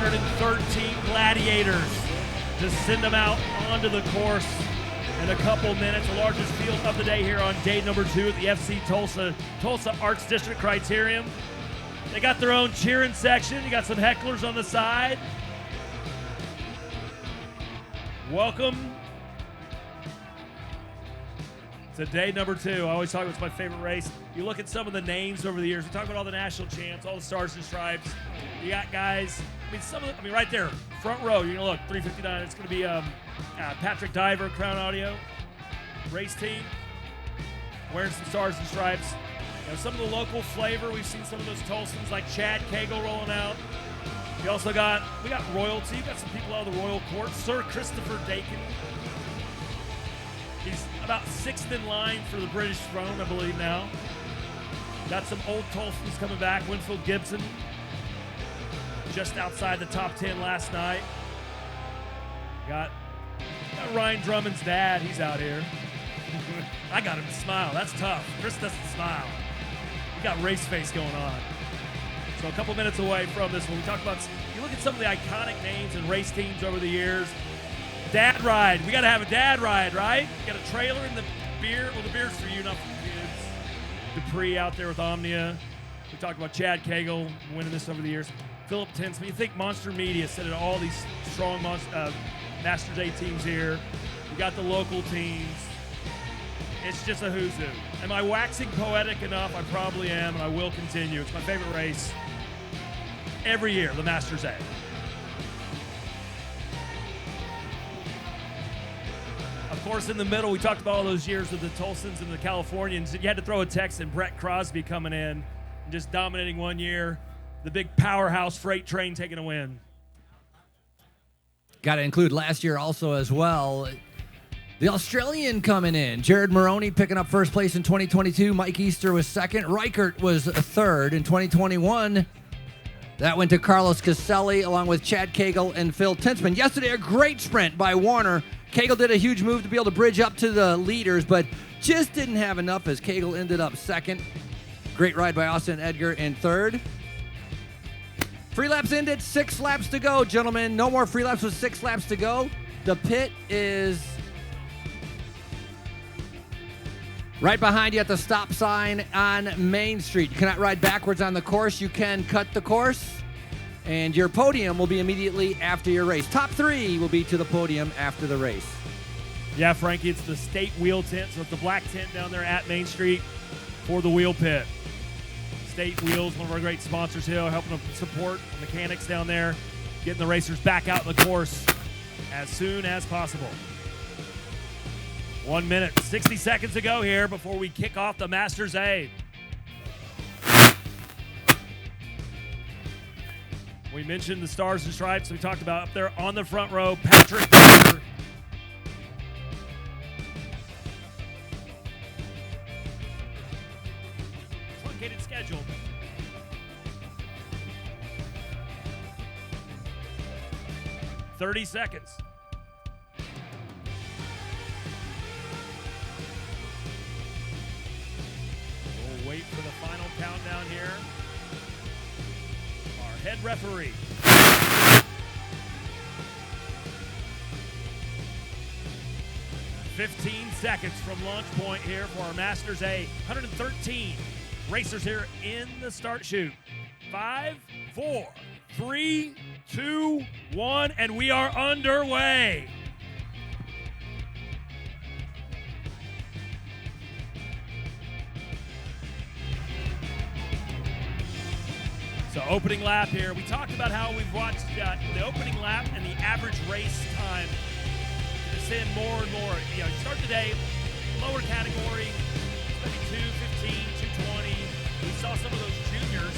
113 gladiators to send them out onto the course in a couple minutes. The largest field of the day here on day number 2 at the FC Tulsa Arts District Criterium. They got their own cheering section. You got some hecklers on the side. Welcome to day number 2. I always talk about it's my favorite race. You look at some of the names over the years. We talk about all the national champs, all the stars and stripes. You got guys. Right there, front row. You're gonna look 359. It's gonna be Patrick Diver, Crown Audio, race team, wearing some stars and stripes. You know, some of the local flavor. We've seen some of those Tulsans like Chad Cagle rolling out. We got royalty. Got some people out of the royal court. Sir Christopher Dakin. He's about 6th in line for the British throne, I believe now. Got some old Tulsans coming back. Winfield Gibson, just outside the top 10 last night. Got Ryan Drummond's dad. He's out here. I got him to smile. That's tough. Chris doesn't smile. We got race face going on. So a couple minutes away from this one, we talk about, you look at some of the iconic names and race teams over the years. Dad ride. We got to have a dad ride, right? You got a trailer in the beer. Well, the beer's for you, not for the kids. Dupree out there with Omnia. We talked about Chad Cagle winning this over the years. Philip Tinsman. You think Monster Media set in all these strong Masters A teams here. You got the local teams. It's just a who's who. Am I waxing poetic enough? I probably am, and I will continue. It's my favorite race every year, the Masters A. Of course, in the middle, we talked about all those years of the Tulsans and the Californians. You had to throw a text in Brett Crosby coming in and just dominating one year. The big powerhouse freight train taking a win. Got to include last year also as well. The Australian coming in. Jared Maroney picking up first place in 2022. Mike Easter was second. Reichert was third in 2021. That went to Carlos Caselli along with Chad Cagle and Phil Tinsman. Yesterday, a great sprint by Warner. Cagle did a huge move to be able to bridge up to the leaders, but just didn't have enough as Cagle ended up second. Great ride by Austin Edgar in third. Free laps ended, 6 laps to go, gentlemen. No more free laps with 6 laps to go. The pit is right behind you at the stop sign on Main Street. You cannot ride backwards on the course. You can cut the course. And your podium will be immediately after your race. Top 3 will be to the podium after the race. Yeah, Frankie, it's the state wheel tent. So it's the black tent down there at Main Street for the wheel pit. State Wheels, one of our great sponsors here, helping them support mechanics down there, getting the racers back out in the course as soon as possible. 1 minute, 60 seconds to go here before we kick off the Masters A. We mentioned the Stars and Stripes we talked about up there on the front row. Patrick Diver. Truncated schedule. $30 seconds. We'll wait for the final countdown here. Our head referee. "15 seconds from launch point here for our Masters A. 113 racers here in the start chute. 5, 4, 3, 2, 1, and we are underway. So opening lap here. We talked about how we've watched the opening lap and the average race time descend more and more. You know, you start the day, lower category, maybe 2:15, 2:20. We saw some of those juniors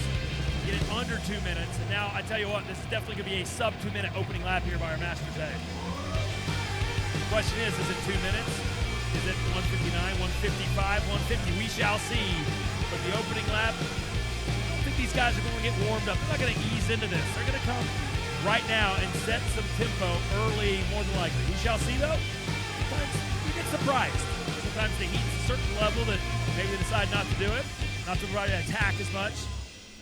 get it under 2 minutes. And now, I tell you what, this is definitely going to be a sub 2 minute opening lap here by our Masters A. The question is it 2 minutes? Is it 1:59, 1:55, 1:50? We shall see. But the opening lap, I think these guys are going to get warmed up. They're not going to ease into this. They're going to come right now and set some tempo early, more than likely. We shall see, though. Sometimes we get surprised. Sometimes the heat's a certain level that maybe they decide not to do it, not to try to attack as much.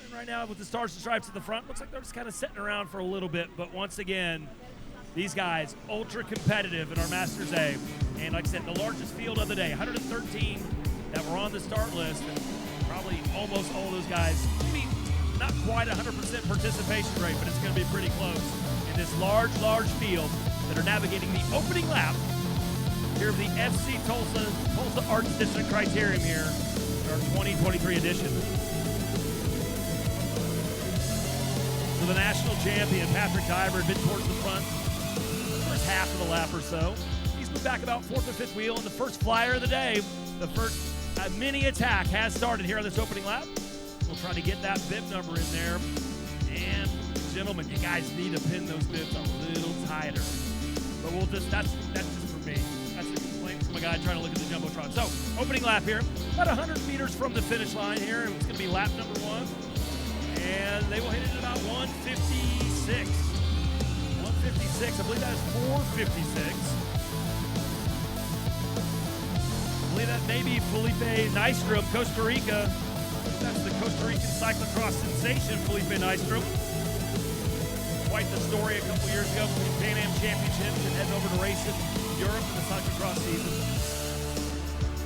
And right now with the stars and stripes at the front. Looks like they're just kind of sitting around for a little bit, but once again, these guys, ultra competitive in our Masters A. And like I said, the largest field of the day, 113 that were on the start list, and probably almost all of those guys, maybe not quite 100% participation rate, but it's going to be pretty close in this large field that are navigating the opening lap here of the FC Tulsa Arts District Criterium here in our 2023 edition. So the national champion, Patrick Diver, had been towards the front first half of the lap or so. He's moved back about fourth or fifth wheel, and the first flyer of the day, the first mini attack has started here on this opening lap. We'll try to get that bib number in there. And gentlemen, you guys need to pin those bibs a little tighter. But we'll just, that's just for me. That's a complaint from a guy trying to look at the Jumbotron. So, opening lap here, about 100 meters from the finish line here. It's going to be lap number 1. And they will hit it at about 156. 156, I believe that is 456. I believe that may be Felipe Nystrom, Costa Rica. That's the Costa Rican cyclocross sensation, Felipe Nystrom. Quite the story a couple years ago between Pan Am Championships and heading over to race in Europe in the cyclocross season.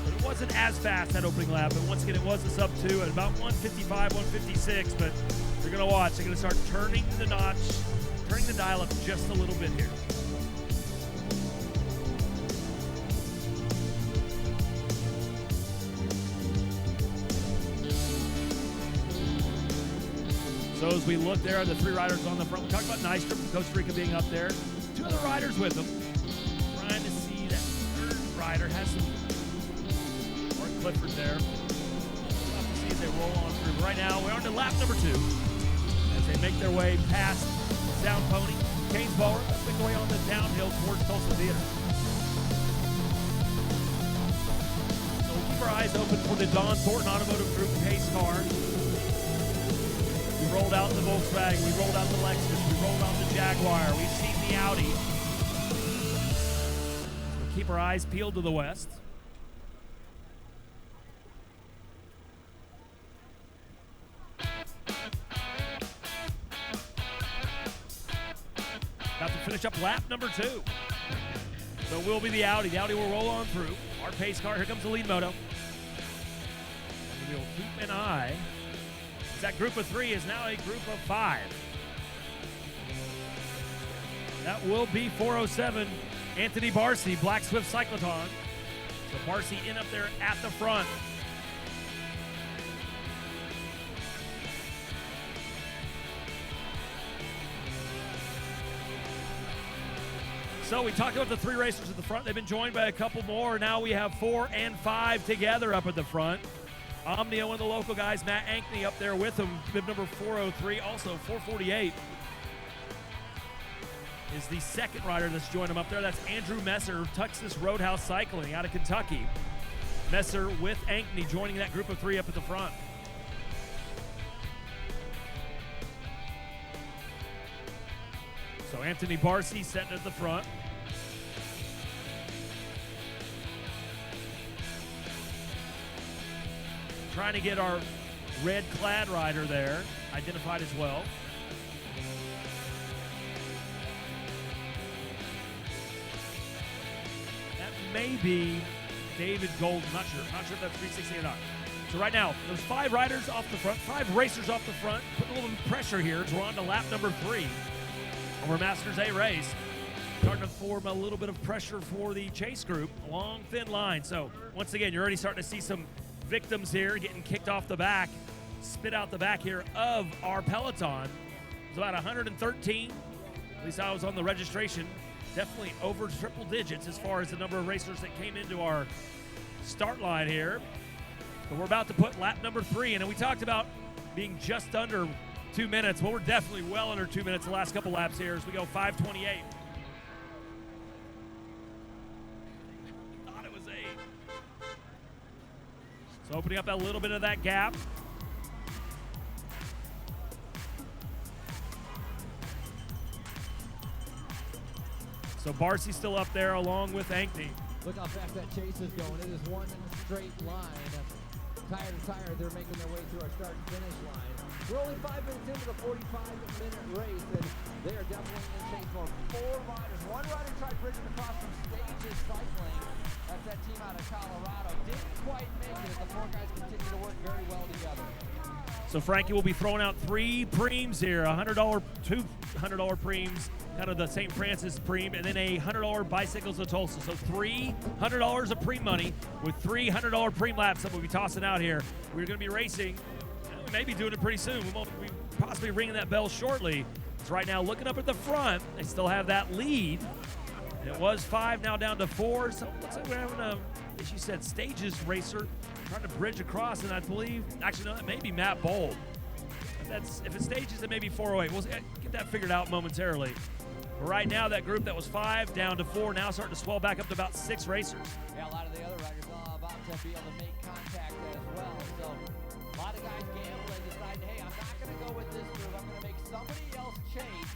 But it wasn't as fast that opening lap, and once again it was a sub 2 at about 155, 156, but you're going to watch. They're going to start turning the notch, turning the dial up just a little bit here. So as we look there, the 3 riders on the front, we talked about Nystrom from Costa Rica being up there. 2 other riders with them. Trying to see that 3rd rider has some Mark Clifford there. We'll have to see as they roll on through. But right now, we're on to lap number 2 as they make their way past Sound Pony, Kane's Ballroom, as they go on the downhill towards Tulsa Theater. So we'll keep our eyes open for the Don Thornton Automotive Group pace car. We rolled out the Volkswagen, we rolled out the Lexus, we rolled out the Jaguar, we've seen the Audi. So we'll keep our eyes peeled to the west. About to finish up lap number 2. So it will be the Audi. The Audi will roll on through. Our pace car, here comes the lead moto. And we'll keep an eye. That group of 3 is now a group of 5. That will be 407, Anthony Barcy, Black Swift Cyclotron. So Barcy in up there at the front. So we talked about the 3 racers at the front. They've been joined by a couple more. Now we have 4 and 5 together up at the front. Omnio and the local guys, Matt Ankney up there with him, bib number 403, also 448 is the 2nd rider that's joined him up there. That's Andrew Messer, Texas Roadhouse Cycling out of Kentucky. Messer with Ankney joining that group of 3 up at the front. So Anthony Barcy setting at the front. Trying to get our red clad rider there identified as well. That may be David Golden. Not sure if that's 360 or not. So right now, there's 5 riders off the front, 5 racers off the front. Putting a little bit of pressure here as we're on to lap number 3 of our Masters A race. Starting to form a little bit of pressure for the chase group. A long, thin line. So once again, you're already starting to see some victims here getting kicked off the back, spit out the back here of our peloton. It's about 113. At least I was on the registration. Definitely over triple digits as far as the number of racers that came into our start line here. But we're about to put lap number 3 in, and we talked about being just under 2 minutes. Well, we're definitely well under 2 minutes the last couple laps here as we go 5:28. Thought it was 8. So opening up a little bit of that gap. So Barcy's still up there along with Ankney. Look how fast that chase is going. It is one straight line. Tire to tire, they're making their way through our start and finish line. We're only 5 minutes into the 45-minute race, and they are definitely in chase mode. 4 riders. One rider tried bridging across from Stages Cycling. That's that team out of Colorado. Didn't quite make it as the 4 guys continue to work very well together. So Frankie will be throwing out 3 preems here, $100, 2 $100 preems, kind of the St. Francis preem, and then a $100 bicycles of Tulsa. So $300 of preem money with $300 preem laps that we'll be tossing out here. We're going to be racing. We may be doing it pretty soon. We won't be possibly ringing that bell shortly. So right now, looking up at the front, they still have that lead. It was 5, now down to 4. So it looks like we're having a, as you said, Stages racer trying to bridge across, and I believe, actually, no, that may be Matt Bold. If it's Stages, it may be 408. We'll get that figured out momentarily. But right now, that group that was 5 down to 4, now starting to swell back up to about 6 racers. Yeah, a lot of the other riders are about to be able to make contact as well. So a lot of guys gambling, deciding, hey, I'm not going to go with this group. I'm going to make somebody else chase.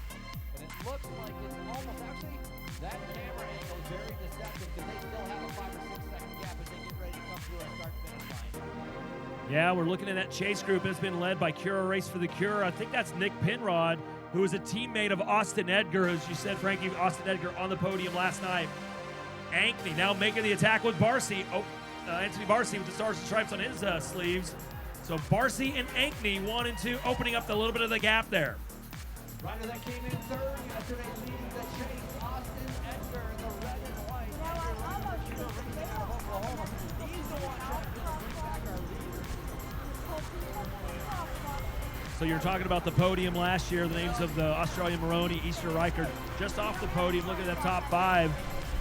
And it looks like it's almost, actually, that camera angle is very deceptive because they still have a 5 or 6 second gap as they get ready to come through our start-finish line. Yeah, we're looking at that chase group. It's been led by Cura Race for the Cure. I think that's Nick Penrod, who was a teammate of Austin Edgar, as you said, Frankie, Austin Edgar on the podium last night. Ankney now making the attack with Barcy. Anthony Barcy with the Stars and Stripes on his sleeves. So Barcy and Ankney 1 and 2, opening up a little bit of the gap there. Rider that came in third yesterday leading the chase, Austin Edgar in the red and white. Out of Oklahoma. He's the one trying to bring back our leader. So you're talking about the podium last year, the names of the Australian Maroney, Easter Reichert, just off the podium. Look at that top 5.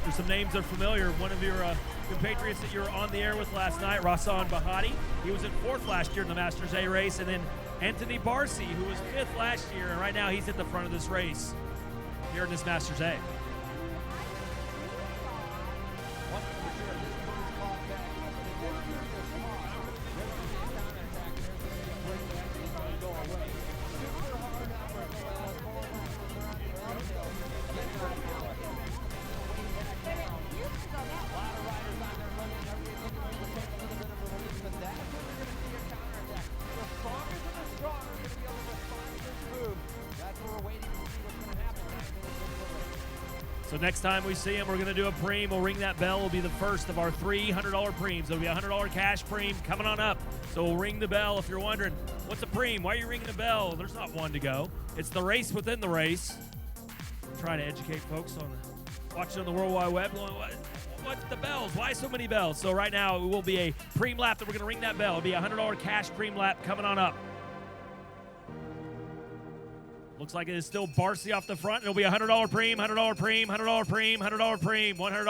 There's some names that are familiar. One of your compatriots that you were on the air with last night, Rasan Bahati. He was in 4th last year in the Masters A race. And then Anthony Barcy, who was 5th last year. And right now he's at the front of this race here in this Masters A. So next time we see him, we're going to do a preem. We'll ring that bell. Will be the first of our $300 preems. It'll be a $100 cash preem coming on up. So we'll ring the bell. If you're wondering, what's a preem? Why are you ringing the bell? There's not one to go. It's the race within the race. I'm trying to educate folks on watching on the World Wide Web. What's the bells? Why so many bells? So right now it will be a preem lap that we're going to ring that bell. It'll be a $100 cash preem lap coming on up. Looks like it is still Barcy off the front. It'll be a $100 preem, $100 preem, $100 preem, $100 preem, $100,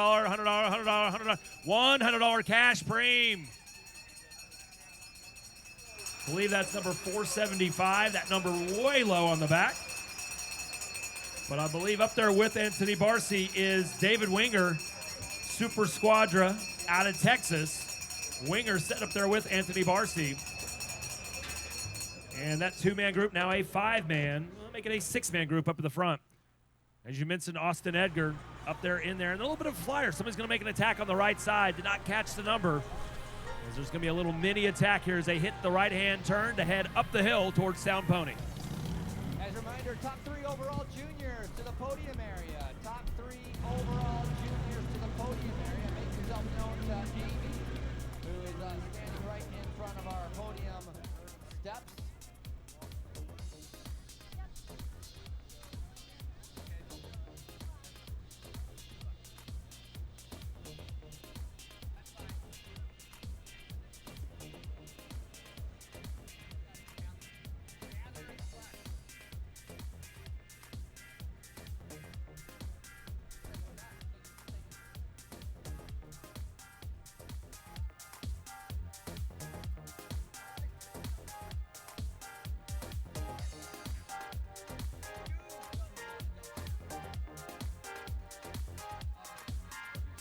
$100, $100 cash preem. I believe that's number 475. That number way low on the back. But I believe up there with Anthony Barcy is David Winger, Super Squadra out of Texas. Winger set up there with Anthony Barcy. And that 2-man group now a 5-man. Make it a 6-man group up at the front. As you mentioned, Austin Edgar up there in there. And a little bit of flyer. Somebody's going to make an attack on the right side. Did not catch the number. As there's going to be a little mini attack here as they hit the right-hand turn to head up the hill towards Sound Pony. As a reminder, top 3 overall juniors to the podium area. Top 3 overall juniors to the podium area. Make yourself known to Amy, who is standing right in front of our podium steps.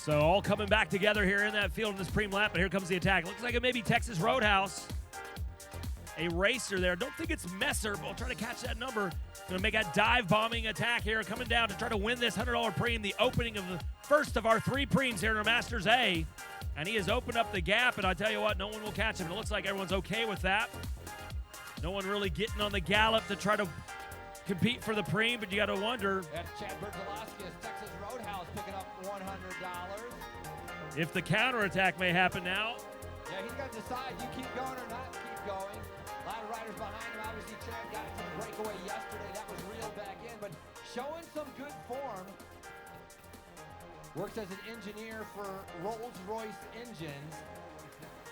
So all coming back together here in that field in this preem lap, but here comes the attack. Looks like it may be Texas Roadhouse. A racer there. Don't think it's Messer, but we'll try to catch that number. Going to make a dive bombing attack here, coming down to try to win this $100 preem, the opening of the first of our 3 preems here in our Masters A. And he has opened up the gap, and I tell you what, no one will catch him. It looks like everyone's okay with that. No one really getting on the gallop to try to compete for the preem, but you got to wonder. That's Chad Bertolowskis, Texas Roadhouse, picking up $100. If the counterattack may happen now. Yeah, he's got to decide, you keep going or not keep going. A lot of riders behind him. Obviously, Chad got some breakaway yesterday. That was reeled back in, but showing some good form. Works as an engineer for Rolls-Royce engines.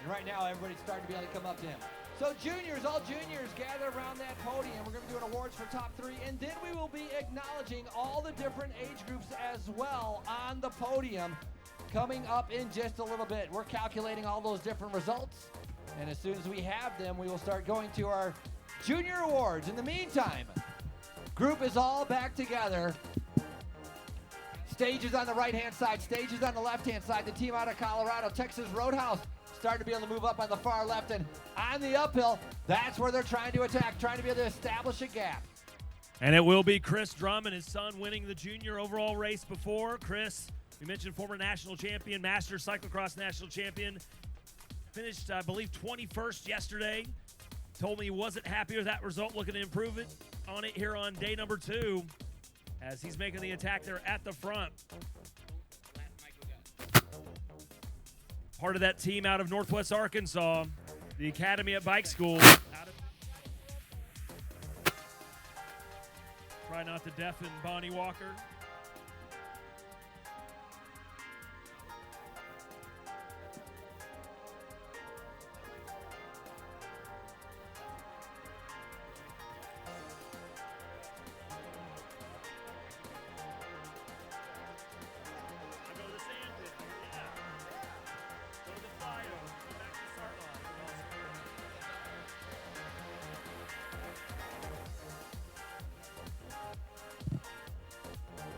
And right now, everybody's starting to be able to come up to him. So juniors, all juniors, gather around that podium. We're going to be doing awards for top 3, and then we will be acknowledging all the different age groups as well on the podium coming up in just a little bit. We're calculating all those different results, and as soon as we have them, we will start going to our junior awards. In the meantime, group is all back together. Stages on the right-hand side, stages on the left-hand side. The team out of Colorado, Texas Roadhouse, starting to be able to move up on the far left, and on the uphill, that's where they're trying to attack, trying to be able to establish a gap. And it will be Chris Drummond, his son, winning the junior overall race before. Chris, we mentioned former national champion, Masters Cyclocross national champion, finished, I believe, 21st yesterday. Told me he wasn't happy with that result, looking to improve it on it here on day number 2 as he's making the attack there at the front. Part of that team out of Northwest Arkansas, the Academy at Bike School. Try not to deafen Bonnie Walker.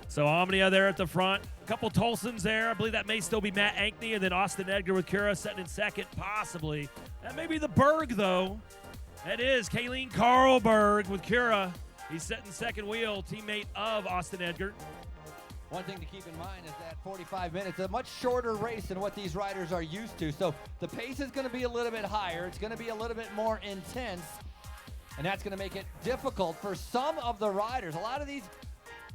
So Omnia there at the front. A couple Tolsons there. I believe that may still be Matt Ankney, and then Austin Edgar with Kura sitting in second, possibly. That may be the Berg, though. That is Kayleen Carlberg with Kura. He's sitting second wheel, teammate of Austin Edgar. One thing to keep in mind is that 45 minutes, a much shorter race than what these riders are used to. So the pace is going to be a little bit higher. It's going to be a little bit more intense, and that's going to make it difficult for some of the riders. A lot of these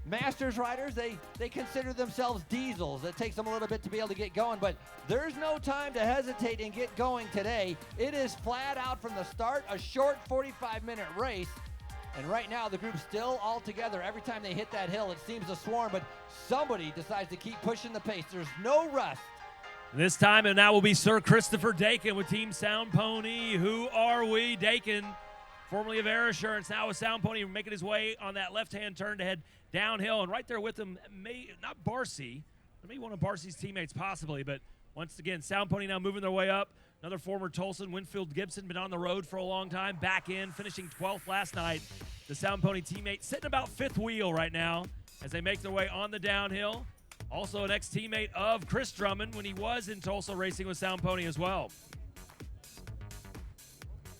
Masters riders, they consider themselves diesels. It takes them a little bit to be able to get going, but there's no time to hesitate and get going today. It is flat out from the start, a short 45-minute race. And right now, the group's still all together. Every time they hit that hill, it seems to swarm, but somebody decides to keep pushing the pace. There's no rest. This time, and that will be Sir Christopher Dakin with Team Sound Pony. Who are we? Dakin, formerly of Air Assurance, now with Sound Pony, making his way on that left-hand turn to head downhill. And right there with him, not Barcy, maybe one of Barcy's teammates possibly, but once again, Sound Pony now moving their way up. Another former Tolson, Winfield Gibson, been on the road for a long time, back in, finishing 12th last night. The Sound Pony teammate sitting about 5th wheel right now as they make their way on the downhill. Also an ex-teammate of Chris Drummond when he was in Tulsa racing with Sound Pony as well.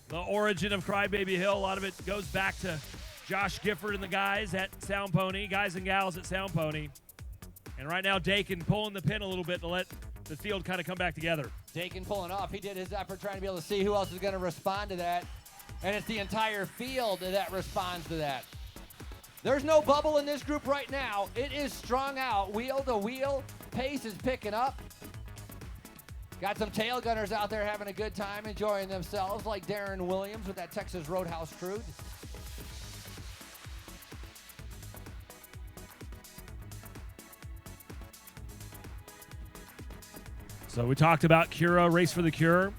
The origin of Crybaby Hill, a lot of it goes back to Josh Gifford and the guys at Sound Pony, guys and gals at Sound Pony. And right now, Dakin pulling the pin a little bit to let the field kind of come back together. Dakin pulling off. He did his effort trying to be able to see who else is going to respond to that. And it's the entire field that responds to that. There's no bubble in this group right now. It is strung out, wheel to wheel. Pace is picking up. Got some tail gunners out there having a good time, enjoying themselves, like Darren Williams with that Texas Roadhouse crew. So we talked about Cura, Race for the Cure.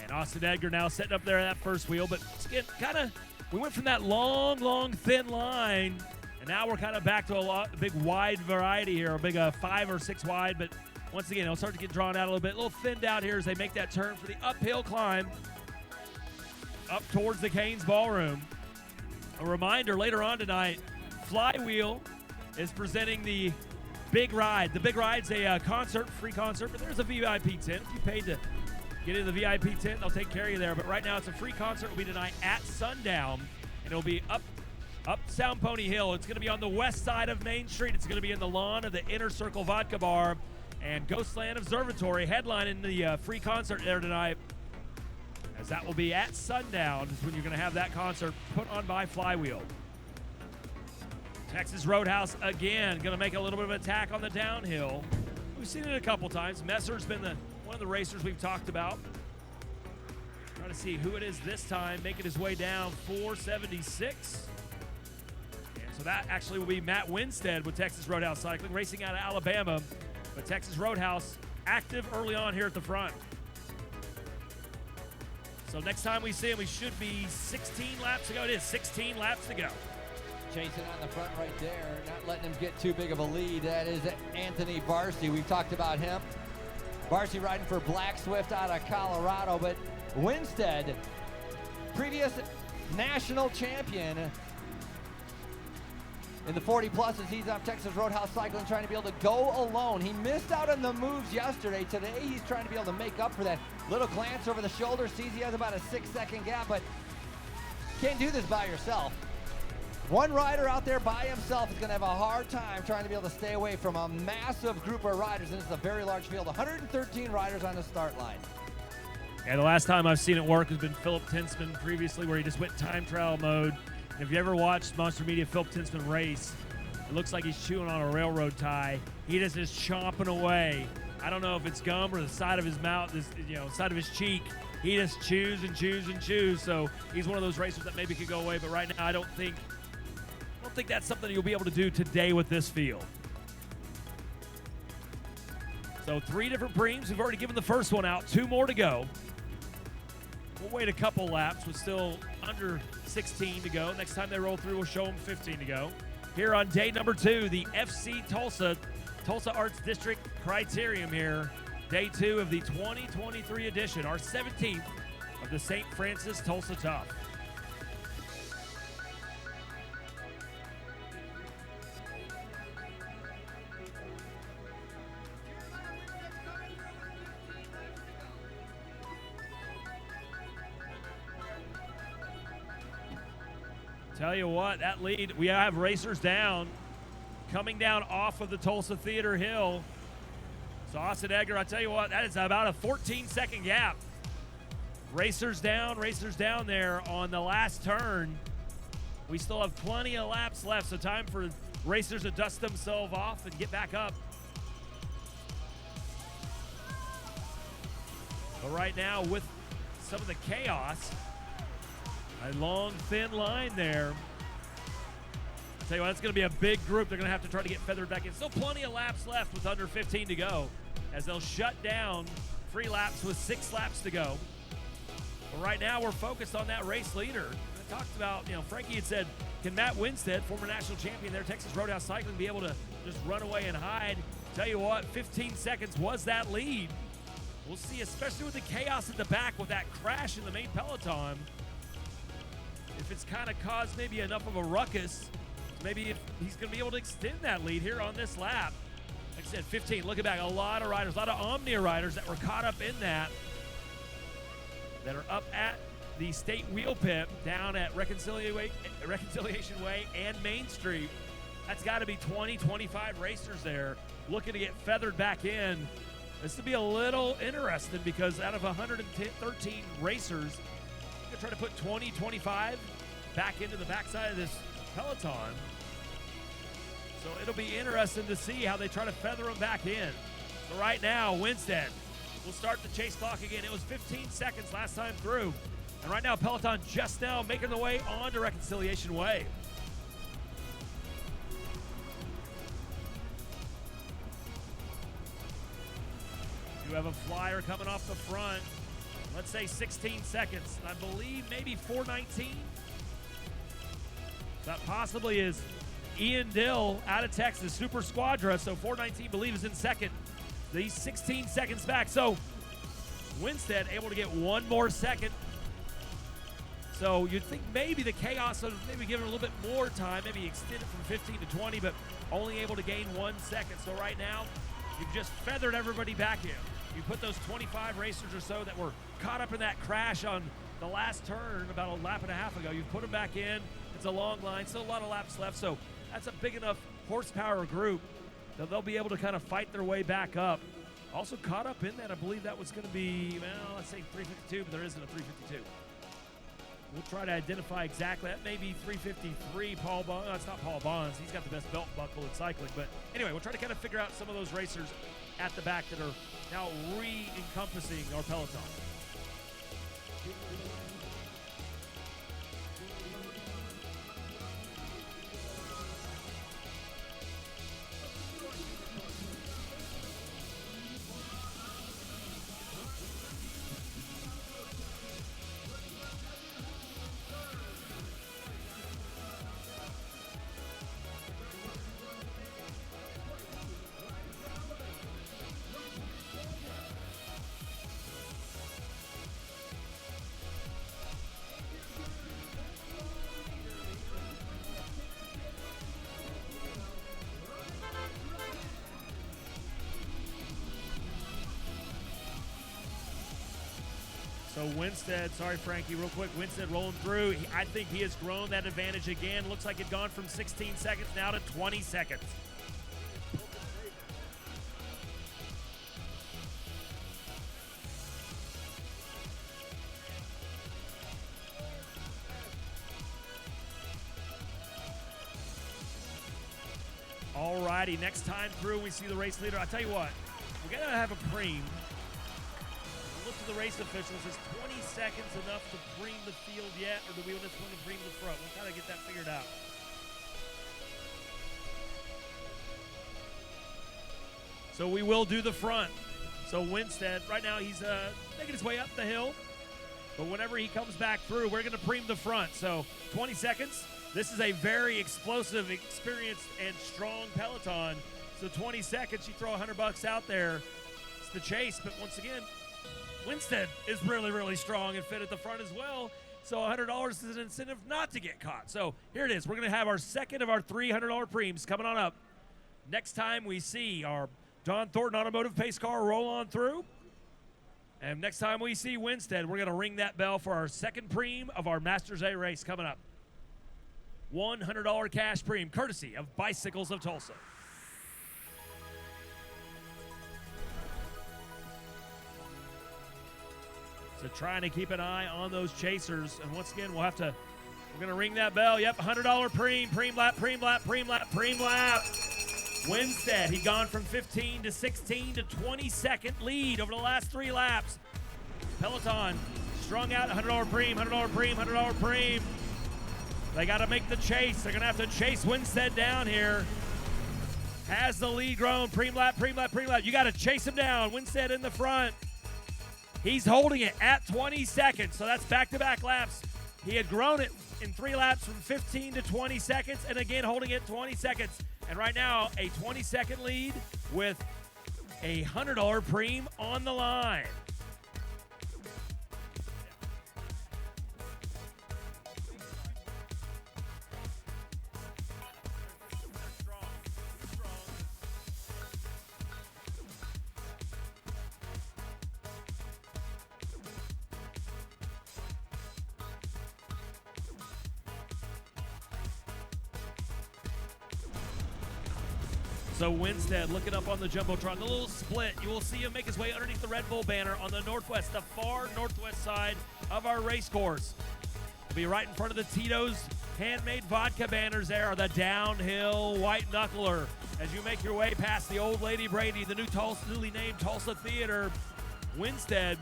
And Austin Edgar now setting up there at that first wheel. But again, we went from that long, thin line, and now we're kind of back to a big wide variety here, a big 5 or 6 wide. But once again, it'll start to get drawn out a little bit. A little thinned out here as they make that turn for the uphill climb up towards the Canes Ballroom. A reminder, later on tonight, Flywheel is presenting the Big Ride. The Big Ride's a concert, free concert, but there's a VIP tent. If you paid to get into the VIP tent, they'll take care of you there. But right now, it's a free concert. It'll be tonight at sundown, and it'll be up Sound Pony Hill. It's going to be on the west side of Main Street. It's going to be in the lawn of the Inner Circle Vodka Bar and Ghostland Observatory, headlining the free concert there tonight. as that will be at sundown is when you're going to have that concert put on by Flywheel. Texas Roadhouse again going to make a little bit of an attack on the downhill. We've seen it a couple times. Messer's been one of the racers we've talked about. Trying to see who it is this time, making his way down 476. And so that actually will be Matt Winstead with Texas Roadhouse Cycling, racing out of Alabama. But Texas Roadhouse active early on here at the front. So next time we see him, we should be 16 laps to go. It is 16 laps to go. Chasing on the front right there, not letting him get too big of a lead. That is Anthony Barcy. We've talked about him. Barcy riding for Black Swift out of Colorado, but Winstead, previous national champion in the 40 pluses. He's up Texas Roadhouse Cycling, trying to be able to go alone. He missed out on the moves yesterday. Today he's trying to be able to make up for that. Little glance over the shoulder, sees he has about a 6-second gap, but can't do this by yourself. One rider out there by himself is going to have a hard time trying to be able to stay away from a massive group of riders, and it's a very large field. 113 riders on the start line. Yeah, the last time I've seen it work has been Philip Tinsman previously, where he just went time trial mode. And if you ever watched Monster Media Philip Tinsman race, it looks like he's chewing on a railroad tie. He just is chomping away. I don't know if it's gum or the side of his mouth, side of his cheek. He just chews and chews and chews. So he's one of those racers that maybe could go away, but right now I don't think that's something you'll be able to do today with this field. So 3 different preems. We've already given the first one out. 2 more to go. We'll wait a couple laps with still under 16 to go. Next time they roll through, we'll show them 15 to go. Here on day number 2, the FC Tulsa Arts District Criterium here. Day 2 of the 2023 edition, our 17th of the St. Francis Tulsa Tough. Tell you what, that lead, we have racers down, coming down off of the Tulsa Theater Hill. So Austin Edgar, I tell you what, that is about a 14-second gap. Racers down there on the last turn. We still have plenty of laps left, so time for racers to dust themselves off and get back up. But right now, with some of the chaos, a long, thin line there. I'll tell you what, it's going to be a big group. They're going to have to try to get feathered back in. Still plenty of laps left with under 15 to go, as they'll shut down free laps with 6 laps to go. But right now, we're focused on that race leader. I talked about, Frankie had said, can Matt Winstead, former national champion there, Texas Roadhouse Cycling, be able to just run away and hide? Tell you what, 15 seconds was that lead. We'll see, especially with the chaos at the back with that crash in the main peloton. If it's kind of caused maybe enough of a ruckus, maybe if he's going to be able to extend that lead here on this lap. Like I said, 15, looking back, a lot of riders, a lot of Omnia riders that were caught up in that are up at the state wheel pit down at Reconciliation Way and Main Street. That's got to be 20, 25 racers there looking to get feathered back in. This will be a little interesting because out of 113 racers, try to put 20, 25 back into the backside of this peloton. So it'll be interesting to see how they try to feather them back in. So right now, Winstead will start the chase clock again. It was 15 seconds last time through. And right now, peloton just now making their way onto Reconciliation Way. You have a flyer coming off the front. Let's say 16 seconds. I believe maybe 4:19. That possibly is Ian Dill out of Texas, Super Squadra. So 4:19, believe, is in second. These 16 seconds back. So Winstead able to get one more second. So you'd think maybe the chaos would maybe give it a little bit more time, maybe extend it from 15 to 20, but only able to gain 1 second. So right now, you've just feathered everybody back in. You put those 25 racers or so that were caught up in that crash on the last turn about a lap and a half ago. You've put them back in. It's a long line, still a lot of laps left. So that's a big enough horsepower group that they'll be able to kind of fight their way back up Also caught up in that, I believe that was going to be, well, let's say 352, but there isn't a 352. We'll try to identify exactly. That may be 353 Paul Bonds. No, it's not Paul Bonds. He's got the best belt buckle in cycling. But anyway, we'll try to kind of figure out some of those racers at the back that are now re-encompassing our peloton. So Winstead, sorry Frankie, real quick, Winstead rolling through. I think he has grown that advantage again. Looks like it's gone from 16 seconds now to 20 seconds. All righty, next time through we see the race leader. I tell you what, we're gonna have a preem. Look to the race officials. Is 20 seconds enough to preem the field yet, or do we just want to preem the front? We'll kind of get that figured out. So we will do the front. So Winstead, right now he's making his way up the hill, but whenever he comes back through, we're going to preem the front. So 20 seconds. This is a very explosive, experienced, and strong peloton. So 20 seconds, you throw $100 out there. It's the chase, but once again, Winstead is really, really strong and fit at the front as well. So $100 is an incentive not to get caught. So here it is. We're going to have our second of our $300 preems coming on up. Next time we see our Don Thornton Automotive pace car roll on through. And next time we see Winstead, we're going to ring that bell for our second preem of our Masters A race coming up. $100 cash preem, courtesy of Bicycles of Tulsa. So trying to keep an eye on those chasers. And once again, we're going to ring that bell. Yep, $100 preem lap, preem lap, preem lap, preem lap. Winstead, he'd gone from 15 to 16 to 20-second lead over the last 3 laps. Peloton strung out $100 preem, $100 preem, $100 preem. They got to make the chase. They're going to have to chase Winstead down here. Has the lead grown? Preem lap, preem lap, preem lap. You got to chase him down. Winstead in the front. He's holding it at 20 seconds, so that's back-to-back laps. He had grown it in 3 laps from 15 to 20 seconds, and again holding it 20 seconds. And right now, a 20-second lead with a $100 preem on the line. So Winstead looking up on the Jumbotron, the little split. You will see him make his way underneath the Red Bull banner on the northwest, the far northwest side of our race course. He'll be right in front of the Tito's handmade vodka banners. There are the downhill white knuckler. As you make your way past the Old Lady Brady, the newly named Tulsa Theater, Winstead,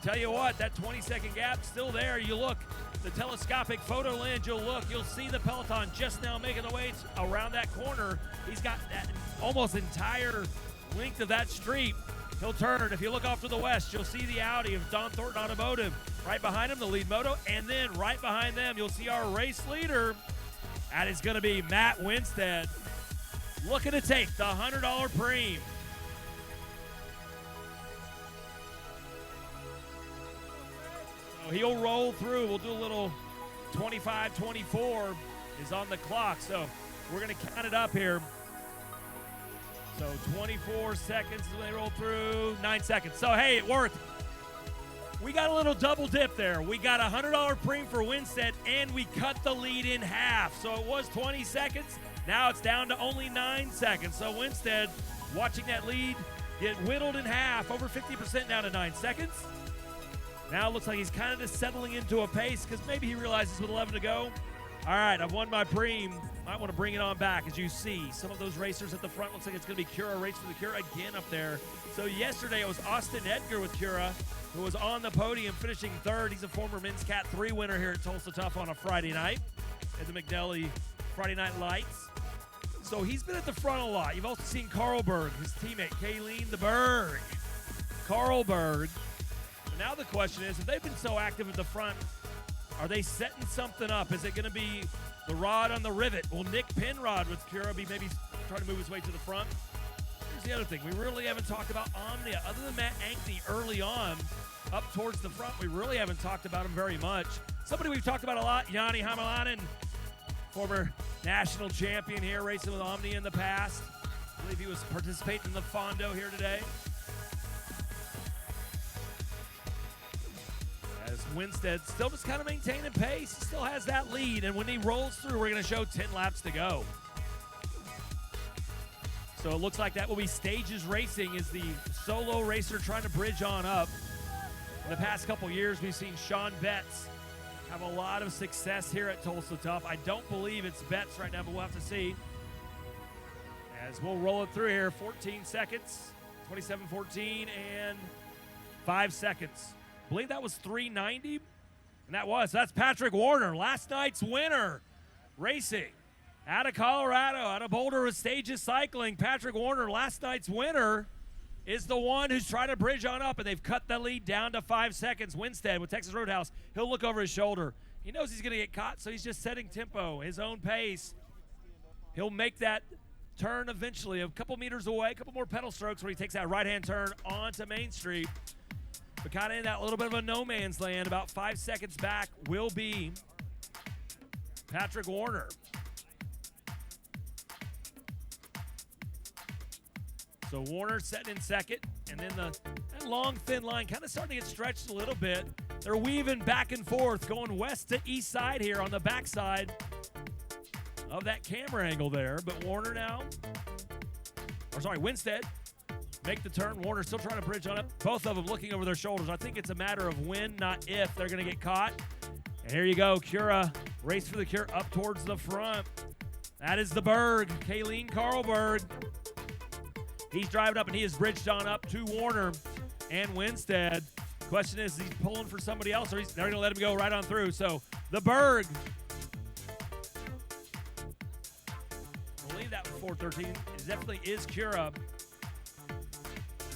tell you what, that 20-second gap still there. You look, the telescopic photo lens, you'll see the peloton just now making the way around that corner. He's got that almost entire length of that street. He'll turn. If you look off to the west, you'll see the Audi of Don Thornton Automotive. Right behind him, the lead moto, and then right behind them, you'll see our race leader. That is going to be Matt Winstead, looking to take the $100 preem. So he'll roll through. We'll do a little 25-24 is on the clock. So we're going to count it up here. So 24 seconds as they roll through, 9 seconds. So, hey, it worked. We got a little double dip there. We got a $100 preem for Winstead, and we cut the lead in half. So it was 20 seconds. Now it's down to only 9 seconds. So Winstead, watching that lead get whittled in half, over 50% down to 9 seconds. Now it looks like he's kind of just settling into a pace because maybe he realizes with 11 to go, all right, I've won my preem. Might want to bring it on back. As you see, some of those racers at the front, looks like it's going to be Cura, race for the Cura again up there. So yesterday it was Austin Edgar with Cura, who was on the podium finishing third. He's a former Men's Cat 3 winner here at Tulsa Tough on a Friday night at the McNelly Friday Night Lights. So he's been at the front a lot. You've also seen Carlberg, his teammate, Kayleen the Berg. Carlberg. And now the question is, if they've been so active at the front, are they setting something up? Is it going to be the rod on the rivet? Will Nick Penrod with Cura be maybe trying to move his way to the front? Here's the other thing. We really haven't talked about Omnia. Other than Matt Ankney early on, up towards the front, we really haven't talked about him very much. Somebody we've talked about a lot, Yanni Hamalainen, former national champion here, racing with Omnia in the past. I believe he was participating in the Fondo here today. As Winstead still just kind of maintaining pace. He still has that lead, and when he rolls through, we're going to show 10 laps to go. So it looks like that will be Stages Racing is the solo racer trying to bridge on up. In the past couple years, we've seen Sean Betts have a lot of success here at Tulsa Tough. I don't believe it's Betts right now, but we'll have to see. As we'll roll it through here, 14 seconds, 27-14, and 5 seconds. I believe that was 390, and that's Patrick Warner, last night's winner, racing out of Colorado, out of Boulder with Stages Cycling. Patrick Warner, last night's winner, is the one who's trying to bridge on up, and they've cut the lead down to 5 seconds. Winstead with Texas Roadhouse, he'll look over his shoulder. He knows he's going to get caught, so he's just setting tempo, his own pace. He'll make that turn eventually, a couple meters away, a couple more pedal strokes where he takes that right-hand turn onto Main Street. But kind of in that little bit of a no man's land, about 5 seconds back will be Patrick Warner. So Warner setting in second, and then that long, thin line kind of starting to get stretched a little bit. They're weaving back and forth, going west to east side here on the backside of that camera angle there. But Warner now, Winstead, make the turn. Warner still trying to bridge on it. Both of them looking over their shoulders. I think it's a matter of when, not if, they're going to get caught. And here you go, Cura, race for the Cura up towards the front. That is the Berg, Kayleen Carlberg. He's driving up, and he is bridged on up to Warner and Winstead. Question is he pulling for somebody else, or they're going to let him go right on through. So the Berg, I believe that was 413. It definitely is Cura.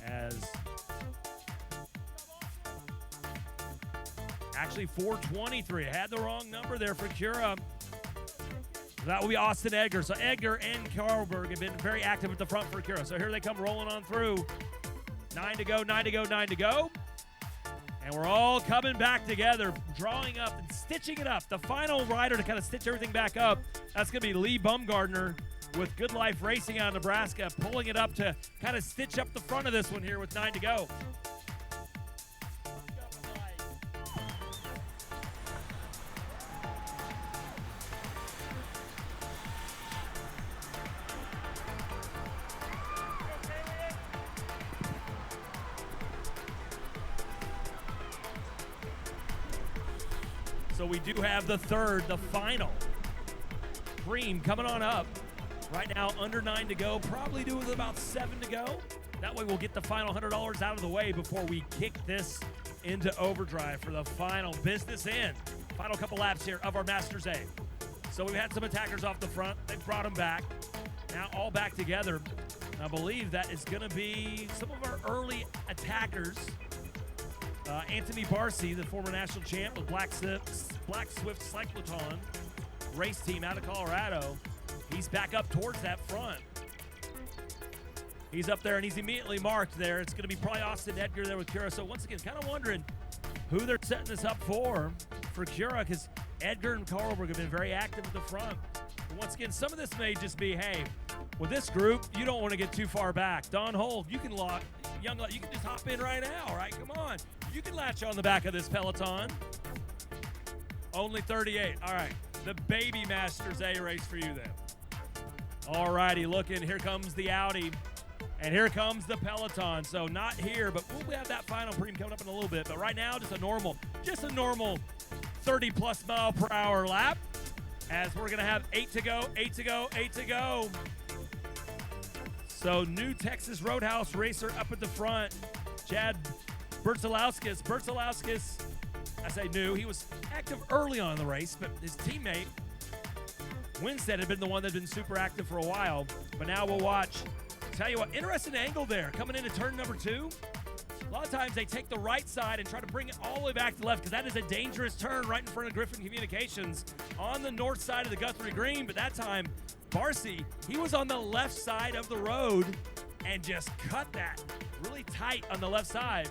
As actually 423. I had the wrong number there for Cura. That will be Austin Edgar. So Edgar and Carlberg have been very active at the front for Cura. So here they come rolling on through. 9 to go, 9 to go, 9 to go. And we're all coming back together, drawing up and stitching it up. The final rider to kind of stitch everything back up, that's going to be Lee Bumgardner with Good Life Racing out of Nebraska, pulling it up to kind of stitch up the front of this one here with 9 to go. So we do have the final cream coming on up. Right now, under 9 to go, probably do with about 7 to go. That way we'll get the final $100 out of the way before we kick this into overdrive for the final business end. Final couple laps here of our Masters A. So we've had some attackers off the front. They've brought them back. Now all back together. I believe that is going to be some of our early attackers. Anthony Barcy, the former national champ of Black Swift Cyclotron race team out of Colorado. He's back up towards that front. He's up there, and he's immediately marked there. It's going to be probably Austin Edgar there with Cura. So once again, kind of wondering who they're setting this up for Cura, because Edgar and Carlberg have been very active at the front. But once again, some of this may just be, hey, with this group, you don't want to get too far back. Don Holt, you can you can just hop in right now, right? Come on. You can latch on the back of this peloton. Only 38. All right. The baby Masters A race for you then. All righty. Looking. Here comes the Audi. And here comes the Peloton. So not here, but we'll have that final preem coming up in a little bit. But right now, just a normal 30-plus mile per hour lap. As we're gonna have 8 to go. So new Texas Roadhouse racer up at the front, Chad Bertzalauskas. I say new. He was active early on in the race, but his teammate Winstead had been the one that had been super active for a while. But now we'll watch. Tell you what, interesting angle there. Coming into turn number 2. A lot of times they take the right side and try to bring it all the way back to the left because that is a dangerous turn right in front of Griffin Communications on the north side of the Guthrie Green. But that time, Barcy, he was on the left side of the road and just cut that really tight on the left side.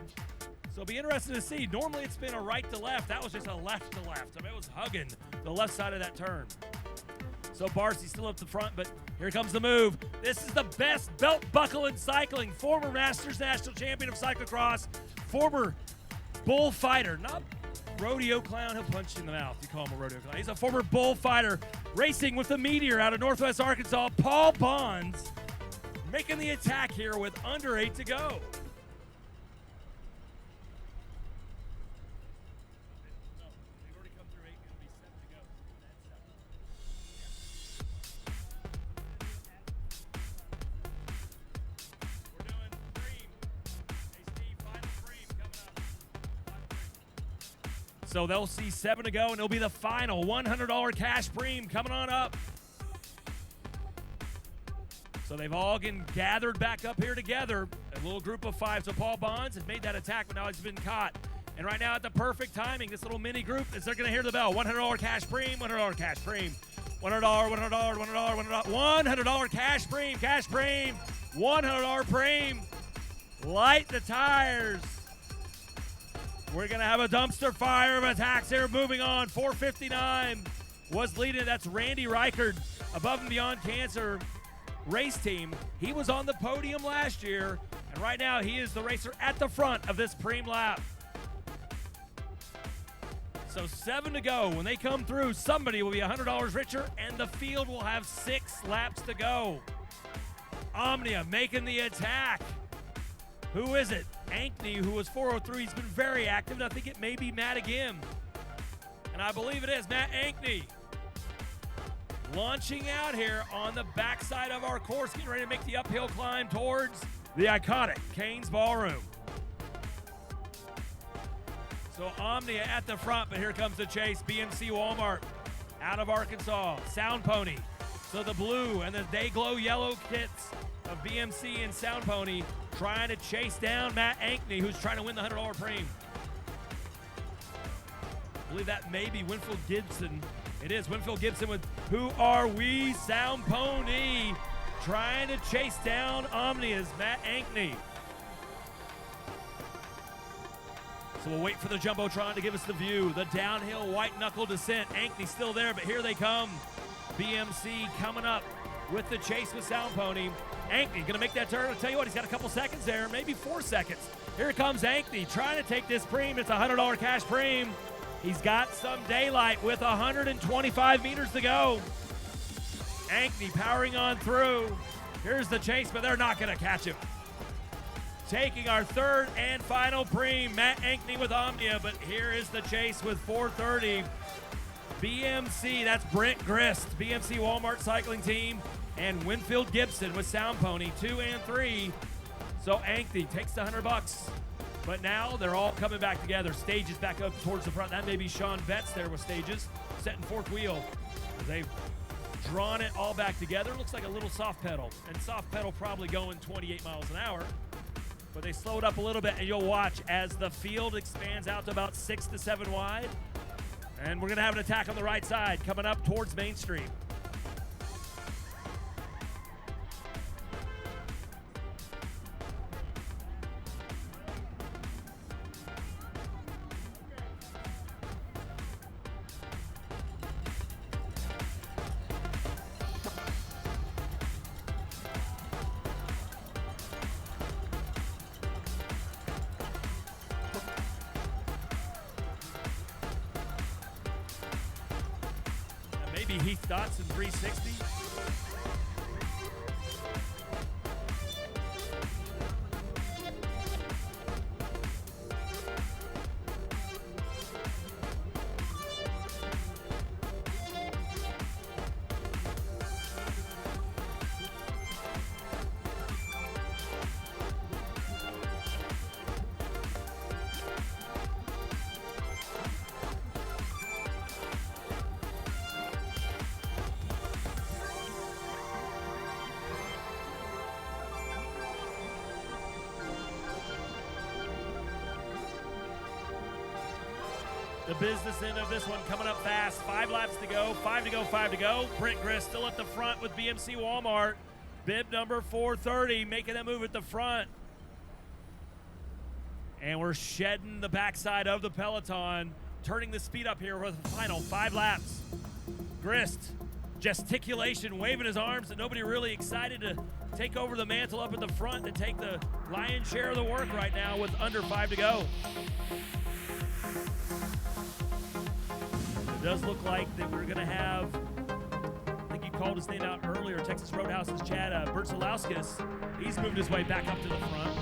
So it'll be interesting to see. Normally it's been a right to left. That was just a left to left. I mean, it was hugging the left side of that turn. So Barcy's still up the front, but here comes the move. This is the best belt buckle in cycling. Former Masters National Champion of Cyclocross, former bullfighter, not rodeo clown. He'll punch you in the mouth. You call him a rodeo clown. He's a former bullfighter racing with the Meteor out of Northwest Arkansas. Paul Bonds making the attack here with under 8 to go. So they'll see 7 to go, and it'll be the final $100 cash preem coming on up. So they've all gathered back up here together, a little group of 5. So Paul Bonds has made that attack, but now he's been caught. And right now at the perfect timing, this little mini group, is they're going to hear the bell. $100 cash preem, $100 cash preem. $100 cash preem, $100 preem. Light the tires. We're going to have a dumpster fire of attacks here. Moving on, 459 was leading. That's Randy Reichard, Above and Beyond Cancer race team. He was on the podium last year, and right now he is the racer at the front of this preem lap. So 7 to go. When they come through, somebody will be $100 richer, and the field will have 6 laps to go. Omnia making the attack. Who is it? Ankney, who was 403. He's been very active, and I think it may be Matt again. And I believe it is Matt Ankney. Launching out here on the backside of our course, getting ready to make the uphill climb towards the iconic Canes Ballroom. So Omnia at the front, but here comes the chase. BMC Walmart out of Arkansas. Sound Pony. So the blue and the Day Glow yellow kits of BMC and Sound Pony trying to chase down Matt Ankney, who's trying to win the $100 preem. I believe that may be Winfield Gibson. It is Winfield Gibson with Who Are We? Sound Pony trying to chase down Omnia's Matt Ankney. So we'll wait for the Jumbotron to give us the view. The downhill white knuckle descent. Ankney still there, but here they come. BMC coming up with the chase with Sound Pony. Ankney gonna make that turn. I'll tell you what, he's got a couple seconds there, maybe 4 seconds. Here comes Ankney trying to take this preem. It's a $100 cash preem. He's got some daylight with 125 meters to go. Ankney powering on through. Here's the chase, but they're not gonna catch him. Taking our third and final preem, Matt Ankney with Omnia, but here is the chase with 430. BMC, that's Brent Grist, BMC Walmart Cycling Team, and Winfield Gibson with Sound Pony, 2 and 3. So Ankney takes the $100, but now they're all coming back together. Stages back up towards the front. That may be Sean Betts there with Stages, setting fourth wheel. They've drawn it all back together. Looks like a little soft pedal, and soft pedal probably going 28 miles an hour. But they slowed up a little bit, and you'll watch as the field expands out to about 6 to 7 wide. And we're going to have an attack on the right side coming up towards Main Street. Maybe Heath Dotson 360. The business end of this one coming up fast. 5 laps to go, 5 to go, 5 to go. Brent Grist still at the front with BMC Walmart. Bib number 430 making that move at the front. And we're shedding the backside of the peloton, turning the speed up here with the final 5 laps. Grist, gesticulation, waving his arms, and nobody really excited to take over the mantle up at the front to take the lion's share of the work right now with under 5 to go. It does look like that we're going to have, I think you called his name out earlier, Texas Roadhouse's Chad Bertzelauskas. He's moved his way back up to the front.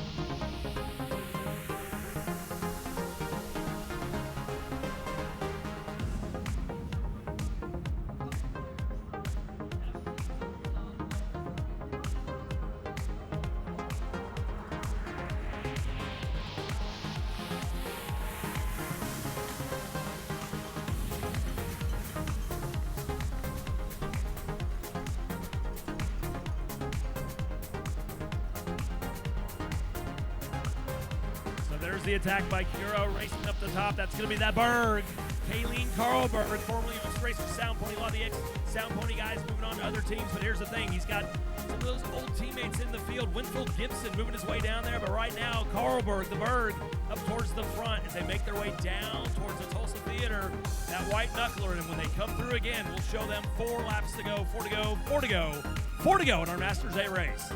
There's the attack by Kuro racing up the top. That's going to be that Berg. Kayleen Carlberg, formerly of Racer Sound Pony. A lot of the ex-Sound Pony guys moving on to other teams. But here's the thing. He's got some of those old teammates in the field. Winfield Gibson moving his way down there. But right now, Carlberg, the Berg, up towards the front as they make their way down towards the Tulsa Theater. That white knuckler. And when they come through again, we'll show them 4 laps to go, 4 to go, 4 to go, 4 to go in our Masters A race.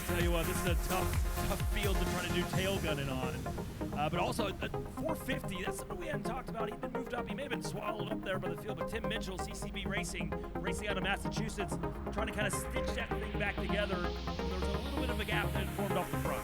Tell you what, this is a tough field to try to do tail gunning on. But also, at 450, that's something we hadn't talked about. He'd been moved up. He may have been swallowed up there by the field, but Tim Mitchell, CCB Racing out of Massachusetts, trying to kind of stitch that thing back together. There was a little bit of a gap that had formed off the front.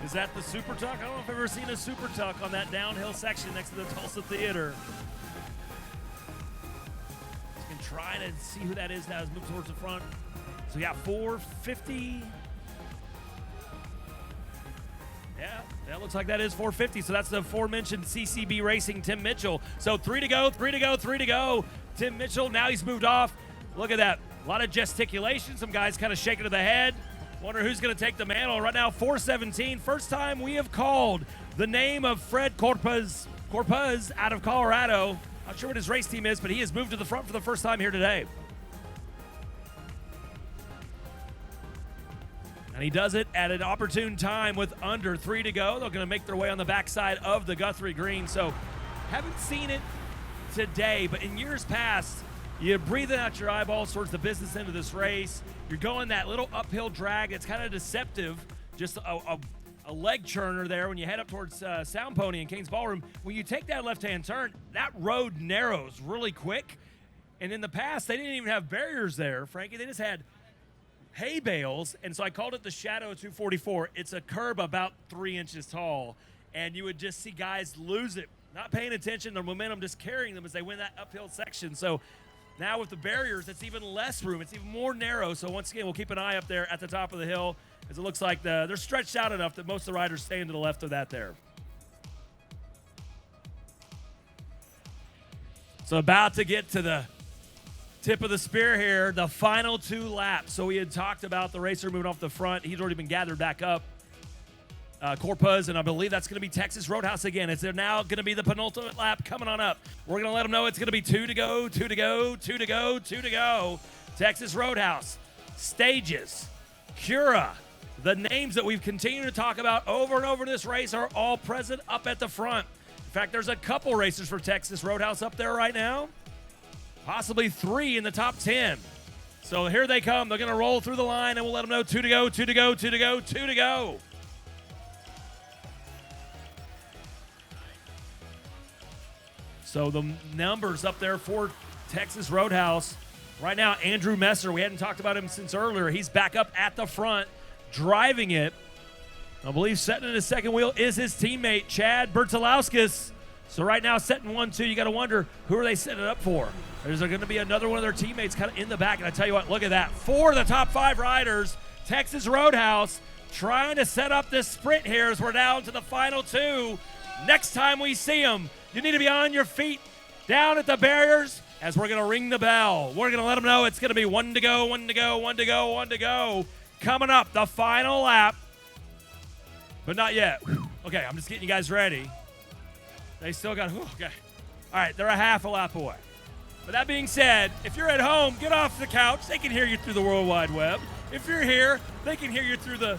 Is that the Super Tuck? I don't know if I've ever seen a Super Tuck on that downhill section next to the Tulsa Theater. You can try to see who that is now as moves towards the front. So we got 450. Yeah, that looks like that is 450. So that's the aforementioned CCB Racing Tim Mitchell. So 3 to go, 3 to go, 3 to go. Tim Mitchell, now he's moved off. Look at that. A lot of gesticulation. Some guys kind of shaking to the head. Wonder who's going to take the mantle. Right now, 417. First time we have called the name of Fred Corpuz out of Colorado. Not sure what his race team is, but he has moved to the front for the first time here today. And he does it at an opportune time with under 3 to go. They're going to make their way on the backside of the Guthrie Green. So haven't seen it today, but in years past, you're breathing out your eyeballs towards the business end of this race. You're going that little uphill drag. It's kind of deceptive, just a leg churner there when you head up towards Sound Pony and Kane's Ballroom. When you take that left-hand turn, that road narrows really quick. And in the past, they didn't even have barriers there, Frankie. They just had hay bales, and so I called it the Shadow 244. It's a curb about 3 inches tall, and you would just see guys lose it, not paying attention, their momentum just carrying them as they win that uphill section. So now with the barriers, it's even less room. It's even more narrow. So once again, we'll keep an eye up there at the top of the hill as it looks like they're stretched out enough that most of the riders staying to the left of that there. So about to get to the tip of the spear here, the final 2 laps. So we had talked about the racer moving off the front. He's already been gathered back up. Corpus, and I believe that's going to be Texas Roadhouse again. It's now going to be the penultimate lap coming on up. We're going to let them know it's going to be 2 to go, 2 to go, 2 to go, 2 to go. Texas Roadhouse, Stages, Cura. The names that we've continued to talk about over and over in this race are all present up at the front. In fact, there's a couple racers for Texas Roadhouse up there right now. Possibly 3 in the top 10. So here they come. They're going to roll through the line, and we'll let them know 2 to go, 2 to go, 2 to go, 2 to go. So the numbers up there for Texas Roadhouse. Right now, Andrew Messer, we hadn't talked about him since earlier. He's back up at the front, driving it. I believe setting in his second wheel is his teammate, Chad Bertolauskas. So right now, setting 1-2, you got to wonder, who are they setting it up for? Is there going to be another one of their teammates kind of in the back? And I tell you what, look at that. 4 of the top 5 riders, Texas Roadhouse, trying to set up this sprint here as we're down to the final 2. Next time we see them, you need to be on your feet down at the barriers as we're going to ring the bell. We're going to let them know it's going to be 1 to go, 1 to go, 1 to go, 1 to go. Coming up, the final lap. But not yet. Okay, I'm just getting you guys ready. They still got, okay. All right, they're a half a lap away. But that being said, if you're at home, get off the couch. They can hear you through the World Wide Web. If you're here, they can hear you through the,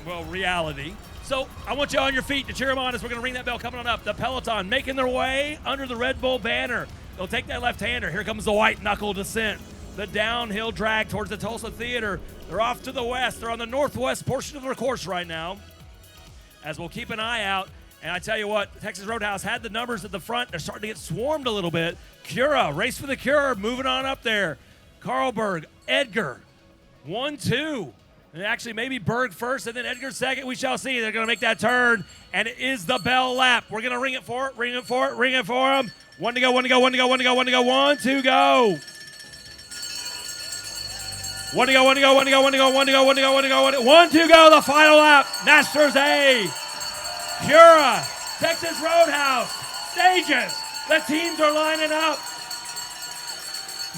well, reality. So I want you on your feet to cheer them on as we're going to ring that bell coming on up. The peloton making their way under the Red Bull banner. They'll take that left-hander. Here comes the white knuckle descent. The downhill drag towards the Tulsa Theater. They're off to the west. They're on the northwest portion of their course right now. As we'll keep an eye out. And I tell you what, Texas Roadhouse had the numbers at the front. They're starting to get swarmed a little bit. Cura, race for the Cure, moving on up there. Carlberg, Edgar, 1-2. And actually, maybe Berg first and then Edgar second. We shall see. They're going to make that turn, and it is the bell lap. We're going to ring it for it, ring it for it, ring it for them. 1 to go, 1 to go, 1 to go, 1 to go, 1 to go, 1 to go. 1 to go, 1 to go, 1 to go, 1 to go, 1 to go, 1 to go, 1 to go, 1 to go, the final lap. Masters A, Cura, Texas Roadhouse, Stages. The teams are lining up.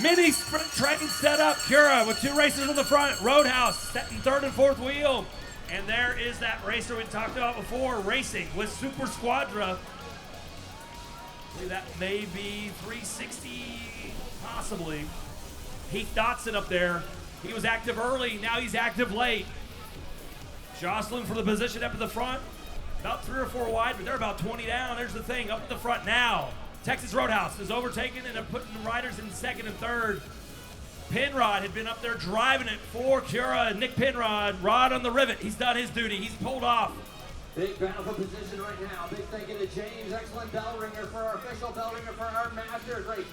Mini sprint train set up. Cura with 2 racers in the front. Roadhouse setting 3rd and 4th wheel. And there is that racer we talked about before, racing with Super Squadra. I believe that may be 360, possibly. Heath Dotson up there. He was active early, now he's active late. Jocelyn for the position up at the front. About 3 or 4 wide, but they're about 20 down. There's the thing, up at the front now. Texas Roadhouse is overtaken and they're putting the riders in 2nd and 3rd. Penrod had been up there driving it for Cura. Nick Penrod, rod on the rivet. He's done his duty. He's pulled off. Big battle for position right now. Big thank you to James. Excellent bell ringer for our official bell ringer for our Masters race.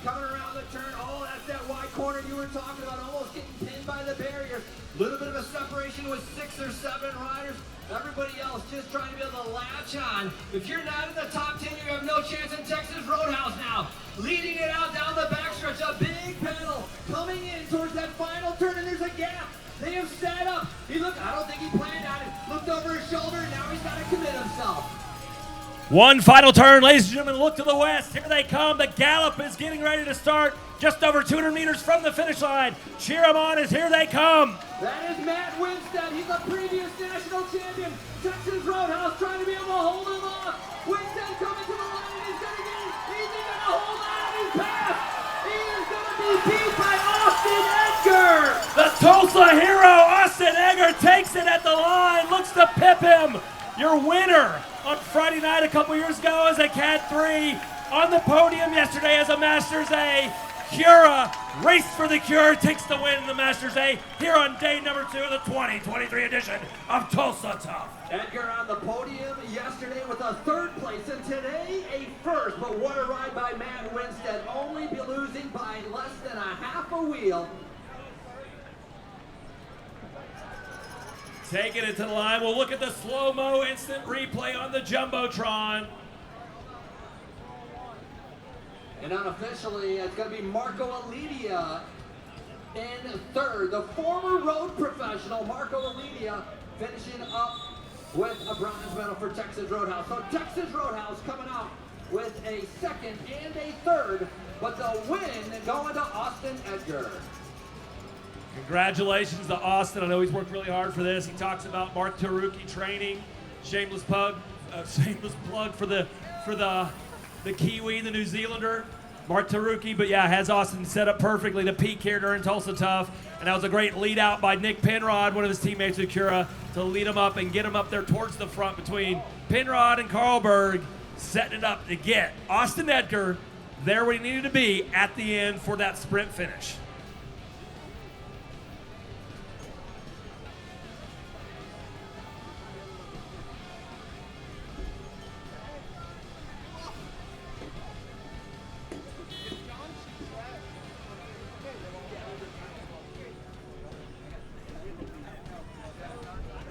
Coming around the turn. Oh, that's that wide corner you were talking about. Almost getting pinned by the barrier. Little bit of a separation with 6 or 7 riders. Everybody else just trying to be able to latch on. If you're not in the top 10, you have no chance in Texas Roadhouse now. Leading it out down the backstretch. A big pedal coming in towards that final turn, and there's a gap. They have set up. He looked, I don't think he planned on it. Looked over his shoulder, and now he's got to commit himself. One final turn, ladies and gentlemen, look to the west. Here they come. The gallop is getting ready to start just over 200 meters from the finish line. Cheer them on as here they come. That is Matt Winstead. He's a previous national champion. Texas Roadhouse trying to be able to hold him off. Winstead coming to the line, and he's going to get it. He's going to hold on, and he's passed. He is going to be beat by Austin Edgar. The Tulsa hero, Austin Edgar, takes it at the line, looks to pip him. Your winner on Friday night a couple years ago as a Cat 3, on the podium yesterday as a Masters A. Cura, race for the Cure, takes the win in the Masters A here on day number 2 of the 2023 edition of Tulsa Tough. Edgar on the podium yesterday with a 3rd place, and today a 1st. But what a ride by Matt Winstead, only be losing by less than a half a wheel. Taking it to the line. We'll look at the slow-mo instant replay on the Jumbotron. And unofficially, it's going to be Marco Alidia in 3rd. The former road professional, Marco Alidia, finishing up with a bronze medal for Texas Roadhouse. So Texas Roadhouse coming out with a 2nd and a 3rd, but the win going to Austin Edgar. Congratulations to Austin. I know he's worked really hard for this. He talks about Mark Taruki training. Shameless plug for the Kiwi, the New Zealander, Mark Taruki. But yeah, has Austin set up perfectly to peak here during Tulsa Tough. And that was a great lead out by Nick Penrod, one of his teammates with Cura, to lead him up and get him up there towards the front between Penrod and Carlberg, setting it up to get Austin Edgar there where he needed to be at the end for that sprint finish.